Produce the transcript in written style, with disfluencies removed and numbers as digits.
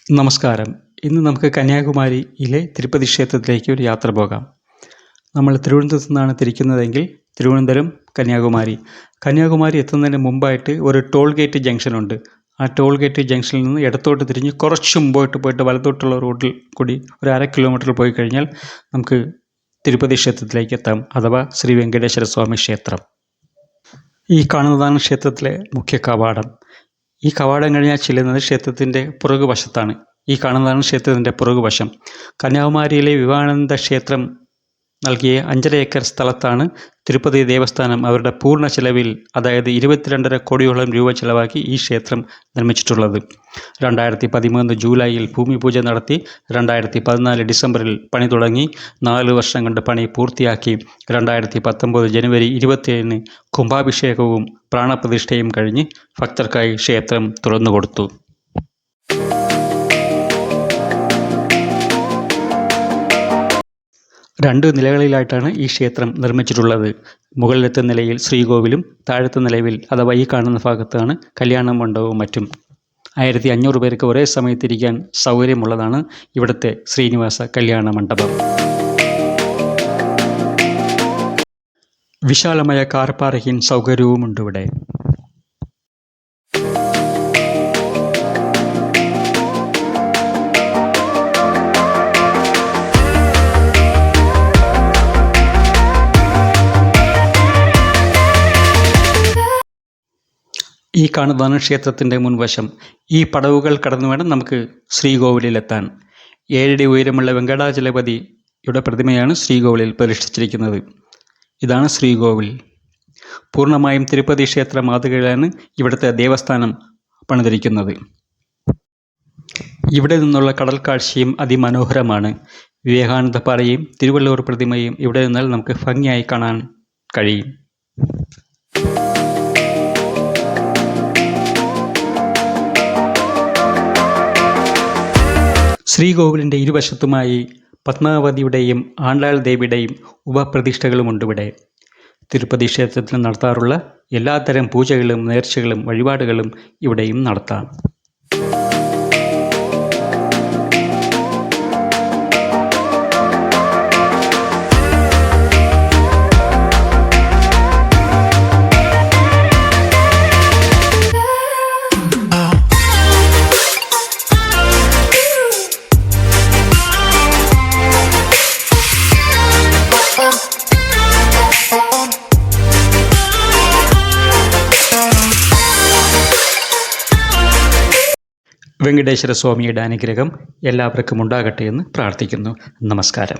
നമസ്കാരം. ഇന്ന് നമുക്ക് കന്യാകുമാരിയിലെ തിരുപ്പതി ക്ഷേത്രത്തിലേക്ക് ഒരു യാത്ര പോകാം. നമ്മൾ തിരുവനന്തപുരത്ത് നിന്നാണ് തിരിക്കുന്നതെങ്കിൽ തിരുവനന്തപുരം കന്യാകുമാരി എത്തുന്നതിന് മുമ്പായിട്ട് ഒരു ടോൾ ഗേറ്റ് ജംഗ്ഷനുണ്ട്. ആ ടോൾ ഗേറ്റ് ജംഗ്ഷനിൽ നിന്ന് ഇടത്തോട്ട് തിരിഞ്ഞ് കുറച്ച് മുമ്പോട്ട് പോയിട്ട് വലത്തോട്ടുള്ള റോഡിൽ കൂടി ഒരു 1/2 കിലോമീറ്റർ പോയി കഴിഞ്ഞാൽ നമുക്ക് തിരുപ്പതി ക്ഷേത്രത്തിലേക്ക് എത്താം, അഥവാ ശ്രീ വെങ്കടേശ്വര സ്വാമി ക്ഷേത്രം. ഈ കാണുന്നതാണ് ക്ഷേത്രത്തിലെ മുഖ്യ കവാടം. ഈ കവാടം കഴിഞ്ഞാൽ ചെല്ലുന്നത് ക്ഷേത്രത്തിൻ്റെ പുറകുവശത്താണ്. ഈ കാണുന്നതാണ് ക്ഷേത്രത്തിൻ്റെ പുറകുവശം. കന്യാകുമാരിയിലെ വിവേകാനന്ദ ക്ഷേത്രം നൽകിയ 5.5 ഏക്കർ സ്ഥലത്താണ് തിരുപ്പതി ദേവസ്ഥാനം അവരുടെ പൂർണ്ണ ചെലവിൽ, അതായത് 22.5 കോടിയോളം രൂപ ചെലവാക്കി ഈ ക്ഷേത്രം നിർമ്മിച്ചിട്ടുള്ളത്. 2013 ജൂലൈയിൽ ഭൂമി പൂജ നടത്തി 2014 ഡിസംബറിൽ പണി തുടങ്ങി 4 വർഷം കൊണ്ട് പണി പൂർത്തിയാക്കി 2019 ജനുവരി 27 കുംഭാഭിഷേകവും പ്രാണപ്രതിഷ്ഠയും കഴിഞ്ഞ് ഭക്തർക്കായി ക്ഷേത്രം തുറന്നുകൊടുത്തു. രണ്ട് നിലകളിലായിട്ടാണ് ഈ ക്ഷേത്രം നിർമ്മിച്ചിട്ടുള്ളത്. മുകളിലത്തെ നിലയിൽ ശ്രീകോവിലും താഴത്തെ നിലയിൽ, അഥവാ ഈ കാണുന്ന ഭാഗത്താണ് കല്യാണ മണ്ഡപവും മറ്റും. 1500 പേർക്ക് ഒരേ സമയത്തിരിക്കാൻ സൗകര്യമുള്ളതാണ് ഇവിടുത്തെ ശ്രീനിവാസ കല്യാണ മണ്ഡപം. വിശാലമായ കാർ പാർക്കിംഗ് സൗകര്യവുമുണ്ട് ഇവിടെ. ഈ കാണുന്നതാണ് ക്ഷേത്രത്തിൻ്റെ മുൻവശം. ഈ പടവുകൾ കടന്നു വേണം നമുക്ക് ശ്രീകോവിലെത്താൻ. 7 അടി ഉയരമുള്ള വെങ്കടാചലപതിയുടെ പ്രതിമയാണ് ശ്രീകോവിലിൽ പ്രതിഷ്ഠിച്ചിരിക്കുന്നത്. ഇതാണ് ശ്രീകോവിൽ. പൂർണ്ണമായും തിരുപ്പതി ക്ഷേത്ര മാതൃകയിലാണ് ഇവിടുത്തെ ദേവസ്ഥാനം പണിതിരിക്കുന്നത്. ഇവിടെ നിന്നുള്ള കടൽ കാഴ്ചയും അതിമനോഹരമാണ്. വിവേകാനന്ദ പാറയും തിരുവള്ളുവർ പ്രതിമയും ഇവിടെ നിന്നാൽ നമുക്ക് ഭംഗിയായി കാണാൻ കഴിയും. ശ്രീകോവിലിൻ്റെ ഇരുവശത്തുമായി പത്മാവതിയുടെയും ആണ്ടാൾ ദേവിയുടെയും ഉപപ്രതിഷ്ഠകളുമുണ്ടിവിടെ. തിരുപ്പതി ക്ഷേത്രത്തിൽ നടത്താറുള്ള എല്ലാത്തരം പൂജകളും നേർച്ചകളും വഴിപാടുകളും ഇവിടെയും നടത്താം. വെങ്കടേശ്വര സ്വാമിയുടെ അനുഗ്രഹം എല്ലാവർക്കും ഉണ്ടാകട്ടെ എന്ന് പ്രാർത്ഥിക്കുന്നു. നമസ്കാരം.